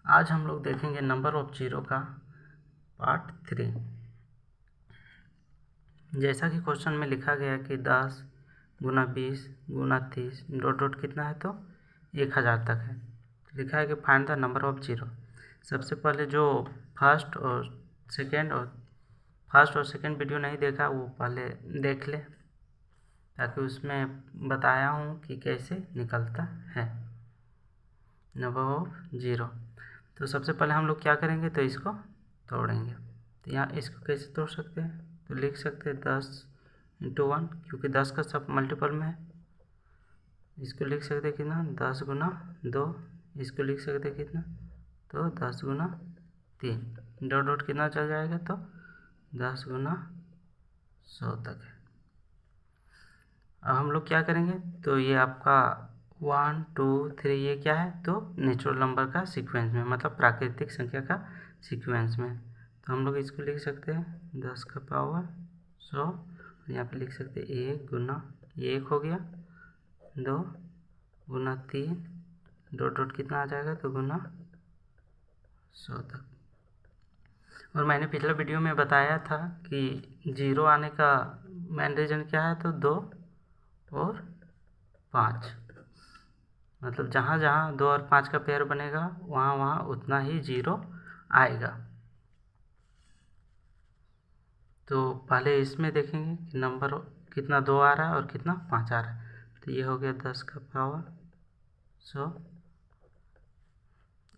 आज हम लोग देखेंगे नंबर ऑफ जीरो का पार्ट 3। जैसा कि क्वेश्चन में लिखा गया कि 10 गुना 20 गुना 30 डॉट डॉट कितना है तो 1000 तक है। लिखा है कि find the number of zero. सबसे पहले जो फर्स्ट और सेकंड वीडियो नहीं देखा वो पहले देख ले, ताकि उसमें बताया हूँ कि कैसे निकलता है नंबर ऑफ जीरो। तो सबसे पहले हम लोग क्या करेंगे तो इसको तोड़ेंगे। तो यहाँ इसको कैसे तोड़ सकते हैं तो लिख सकते हैं 10 × 1, क्योंकि 10 का सब मल्टीपल में है। इसको लिख सकते हैं कितना 10 गुना 2। इसको लिख सकते हैं कितना तो 10 गुना 3 डॉट डॉट कितना चल जाएगा तो 10 गुना 100 तक है। अब हम लोग क्या करेंगे तो ये आपका 1 2 3 ये क्या है तो नेचुरल नंबर का सीक्वेंस में, मतलब प्राकृतिक संख्या का सीक्वेंस में। तो हम लोग इसको लिख सकते हैं 10 का पावर 100। यहाँ पे लिख सकते हैं 1 गुना, ये 1 हो गया, 2 गुना 3 डॉट डॉट कितना आ जाएगा तो गुना 100 तक। और मैंने पिछला वीडियो में बताया था कि जीरो आने का मेन रीज़न क्या है तो 2 और 5, मतलब जहाँ जहाँ 2 और 5 का पेयर बनेगा वहाँ वहाँ उतना ही जीरो आएगा। तो पहले इसमें देखेंगे कि नंबर कितना 2 आ रहा है और कितना 5 आ रहा है। तो ये हो गया 10 का पावर 100।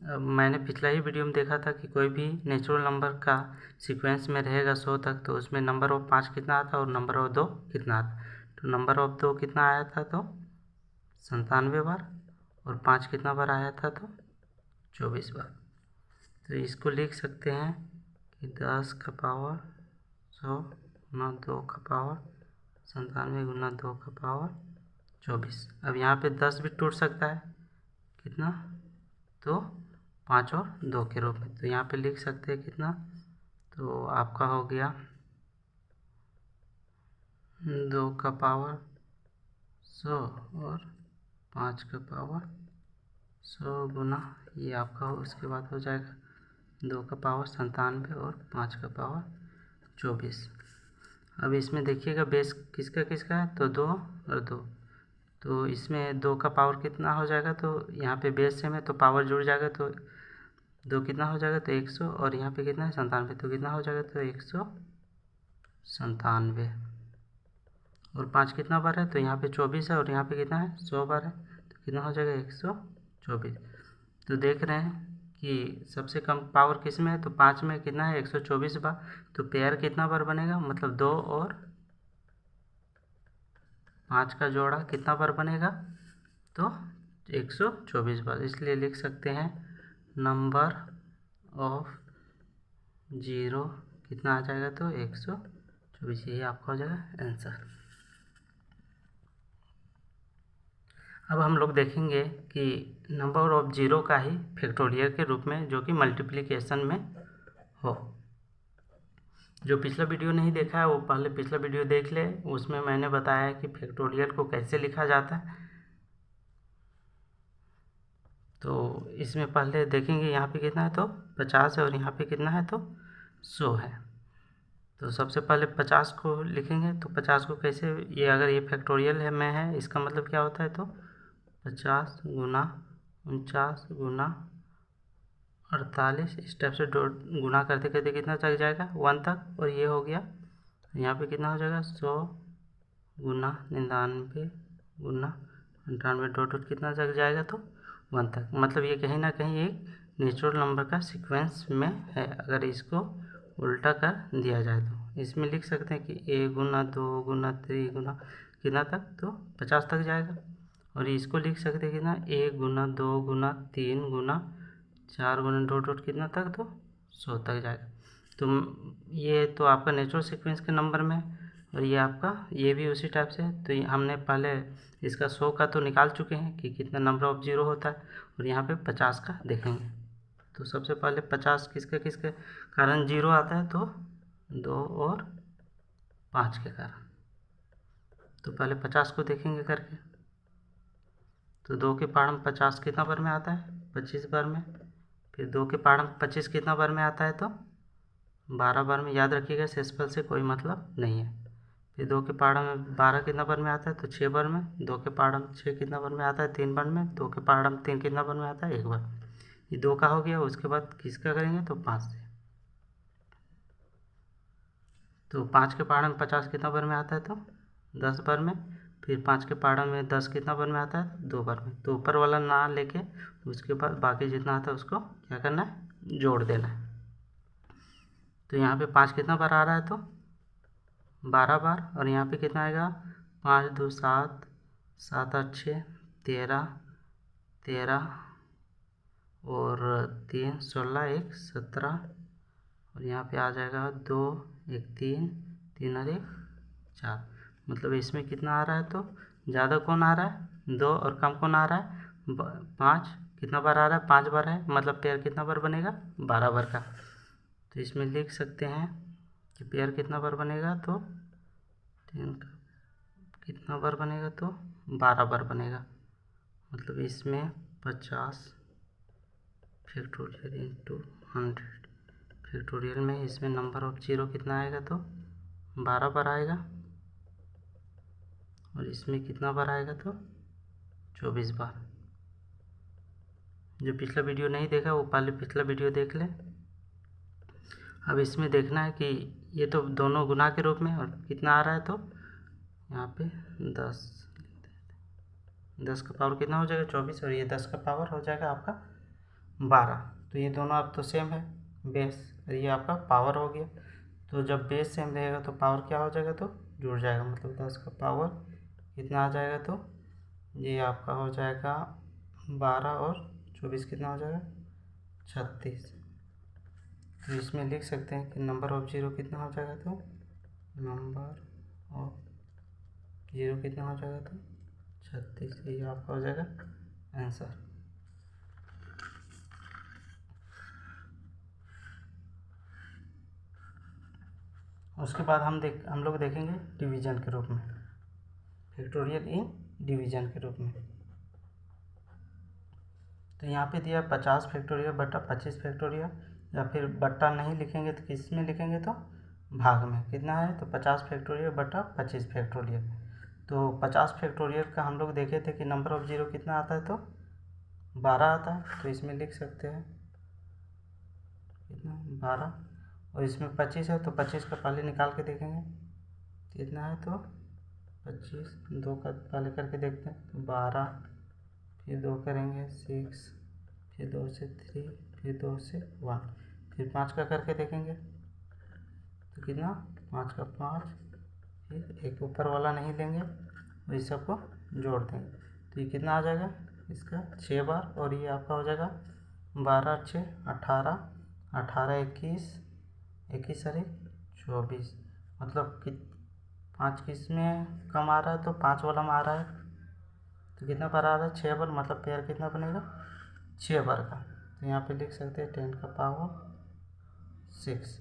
अब मैंने पिछला ही वीडियो में देखा था कि कोई भी नेचुरल नंबर का सीक्वेंस में रहेगा 100 तक तो उसमें नंबर ऑफ 5 कितना आता और नंबर ऑफ 2 कितना आता। तो नंबर ऑफ 2 कितना आया था तो 97 बार, और 5 कितना बार आया था तो 24 बार। तो इसको लिख सकते हैं कि 10 का पावर 100 गुना 2 का पावर 97 गुना 2 का पावर 24। अब यहाँ पे 10 भी टूट सकता है कितना तो 5 और 2 के रूप में। तो यहाँ पे लिख सकते हैं कितना तो आपका हो गया 2 का पावर 100 और 5 का पावर 100 गुना ये आपका उसके बाद हो जाएगा 2 का पावर 97 और 5 का पावर 24। अब इसमें देखिएगा बेस किसका किसका है तो 2 और 2। तो इसमें 2 का पावर कितना हो जाएगा तो यहाँ पे बेस सेम है तो पावर जुड़ जाएगा तो 2 कितना हो जाएगा तो 100, और यहाँ पे कितना है 97, तो कितना हो जाएगा तो 197। और 5 कितना बार है तो यहाँ पे 24 है, और यहाँ पे कितना है 100 बार है तो कितना हो जाएगा 124। तो देख रहे हैं कि सबसे कम पावर किस में है तो 5 में कितना है 124 बार। तो पेयर कितना बार बनेगा, मतलब 2 और 5 का जोड़ा कितना बार बनेगा तो 124 बार। इसलिए लिख सकते हैं नंबर ऑफ जीरो कितना आ जाएगा तो 124। यही आपका हो जाएगा आंसर। अब हम लोग देखेंगे कि नंबर ऑफ जीरो का ही फैक्टोरियल के रूप में, जो कि मल्टीप्लिकेशन में हो। जो पिछला वीडियो नहीं देखा है वो पहले पिछला वीडियो देख ले, उसमें मैंने बताया कि फैक्टोरियल को कैसे लिखा जाता है। तो इसमें पहले देखेंगे यहाँ पे कितना है तो 50 है, और यहाँ पे कितना है तो 100 है। तो सबसे पहले 50 को लिखेंगे। तो 50 को कैसे, ये अगर ये फैक्टोरियल है में है, इसका मतलब क्या होता है तो 50 गुना 49 गुना 48, इस टाइप से गुना करते करते कितना तक जाएगा 1 तक। और ये हो गया यहाँ पे कितना हो जाएगा 100 गुना 99 गुना 98 डॉट डॉट कितना तक जाएगा तो 1 तक। मतलब ये कहीं ना कहीं एक नेचुरल नंबर का सीक्वेंस में है। अगर इसको उल्टा कर दिया जाए तो इसमें लिख सकते हैं कि 1 गुना 2 गुना 3 गुना कितना तक तो 50 तक जाएगा। और इसको लिख सकते हैं कितना 1 गुना 2 गुना 3 गुना 4 गुना डॉट डॉट कितना तक तो 100 तक जाएगा। तो ये तो आपका नेचुरल सीक्वेंस के नंबर में, और ये आपका ये भी उसी टाइप से है। तो हमने पहले इसका 100 का तो निकाल चुके हैं कि कितना नंबर ऑफ जीरो होता है, और यहाँ पे 50 का देखेंगे। तो सबसे पहले 50 किसके किसके कारण जीरो आता है तो 2 और 5 के कारण। तो पहले 50 को देखेंगे करके। तो 2 के पावर में 50 कितना बार में आता है 25 बार में। फिर 2 के पहाड़ में 25 कितना बार में आता है तो 12 बार में। याद रखिएगा शेषफल से कोई मतलब नहीं है। फिर 2 के पहाड़ में 12 कितना बार में आता है तो 6 बार में। 2 के पहाड़ में 6 कितना बार में आता है 3 बार में। 2 के पहाड़ में 3 कितना बार में आता है 1 बार। ये 2 का हो गया। उसके बाद किसका करेंगे तो 5 से। तो 5 के पहाड़ में 50 कितना बार में आता है तो 10 बार में। फिर 5 के पहाड़ में 10 कितना बार में आता है 2 बार में। तो ऊपर वाला ना लेके उसके बाद बाकी जितना आता है उसको क्या करना है जोड़ देना है। तो यहाँ पे 5 कितना बार आ रहा है तो 12 बार। और यहाँ पे कितना आएगा 5 2 7 7 8 6 13 13 और 3 16 1 17 और यहाँ पे आ जाएगा 2 1 3 3 और 1 4। मतलब इसमें कितना आ रहा है तो ज़्यादा कौन आ रहा है 2 और कम कौन आ रहा है 5। कितना बार आ रहा है 5 बार है। मतलब पेयर कितना बार बनेगा 12 बार का। तो इसमें लिख सकते हैं कि पेयर कितना बार बनेगा तो 3 का कितना बार बनेगा तो 12 बार बनेगा। मतलब इसमें 50 फैक्टोरियल इंटू 100 फैक्टोरियल में इसमें नंबर ऑफ जीरो कितना आएगा तो 12 बार आएगा। और इसमें कितना बार आएगा तो 24 बार। जो पिछला वीडियो नहीं देखा वो पहले पिछला वीडियो देख ले। अब इसमें देखना है कि ये तो दोनों गुना के रूप में और कितना आ रहा है तो यहाँ पे 10 का पावर कितना हो जाएगा 24 और ये 10 का पावर हो जाएगा आपका 12। तो ये दोनों अब तो सेम है बेस और ये आपका पावर हो गया। तो जब बेस सेम रहेगा तो पावर क्या हो जाएगा तो जुड़ जाएगा। मतलब 10 का पावर कितना आ जाएगा तो ये आपका हो जाएगा 12 और 24 कितना हो जाएगा 36। तो इसमें लिख सकते हैं कि नंबर ऑफ जीरो कितना हो जाएगा तो नंबर ऑफ जीरो कितना हो जाएगा तो 36। ये आपका हो जाएगा आंसर। उसके बाद हम लोग देखेंगे डिवीजन के रूप में फैक्टोरियल इन डिवीजन के रूप में। तो यहाँ पे दिया 50 फैक्टोरियल बटा 25 फैक्टोरियल। या फिर बट्टा नहीं लिखेंगे तो किस में लिखेंगे तो भाग में कितना है तो 50 फैक्टोरियल बटा 25 फैक्टोरियल। तो 50 फैक्टोरियल का हम लोग देखे थे कि नंबर ऑफ जीरो कितना आता है तो 12 आता है। तो इसमें लिख सकते हैं कितना 12 और इसमें 25 है तो 25 का पहले निकाल के देखेंगे कितना है तो 25। 2 का पहले करके देखते हैं तो 12 फिर 2 करेंगे 6 फिर 2 से 3 फिर 2 से 1 फिर 5 का करके देखेंगे तो कितना 5 का 5 फिर एक ऊपर वाला नहीं लेंगे और इस सबको जोड़ देंगे तो ये कितना आ जाएगा इसका 6 बार। और ये आपका हो जाएगा 12 6 18 18 21 21 और 24। मतलब कि 5 किस में कम आ रहा है तो 5 वाला में आ रहा है। तो कितना बार आ रहा है 6 बार। मतलब पेयर कितना बनेगा 6 बार का। तो यहाँ पे लिख सकते हैं 10 का पावर 6।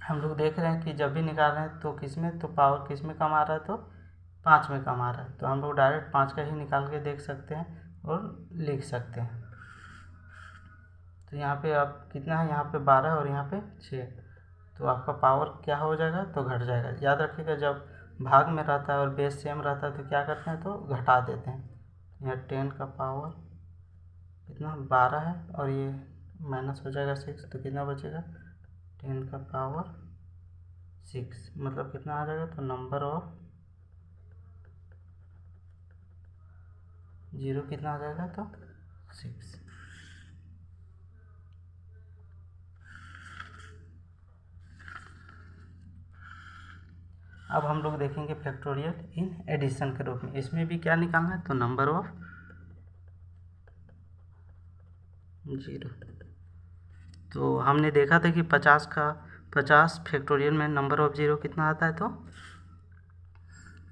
हम लोग देख रहे हैं कि जब भी निकाल रहे हैं तो किस में तो पावर किस में कम आ रहा है तो 5 में कम आ रहा है। तो हम लोग डायरेक्ट 5 का ही निकाल के देख सकते हैं और लिख सकते हैं। तो यहाँ पे अब कितना है यहाँ पे 12 और यहाँ पे 6। तो आपका पावर क्या हो जाएगा तो घट जाएगा। याद रखिएगा जब भाग में रहता है और बेस सेम रहता है तो क्या करते हैं तो घटा देते हैं। यहाँ 10 का पावर कितना 12 है और ये माइनस हो जाएगा 6 तो कितना बचेगा 10 का पावर 6। मतलब कितना आ जाएगा तो नंबर ऑफ जीरो कितना आ जाएगा तो 6। अब हम लोग देखेंगे फैक्टोरियल इन एडिशन के रूप में। इसमें भी क्या निकालना है तो नंबर ऑफ जीरो। तो हमने देखा था कि 50 फैक्टोरियल में नंबर ऑफ जीरो कितना आता है तो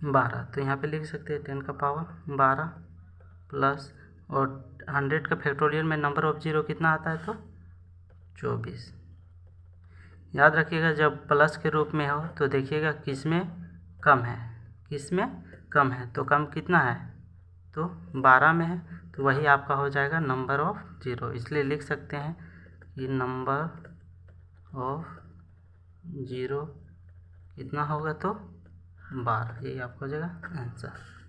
12। तो यहाँ पे लिख सकते हैं 10 का पावर 12 प्लस और 100 का फैक्टोरियल में नंबर ऑफ जीरो कितना आता है तो 24। याद रखिएगा जब प्लस के रूप में हो तो देखिएगा किस में कम है किस में कम है। तो कम कितना है तो 12 में है, तो वही आपका हो जाएगा नंबर ऑफ ज़ीरो। इसलिए लिख सकते हैं कि नंबर ऑफ ज़ीरो कितना होगा, तो 12। यही आपका हो जाएगा आंसर।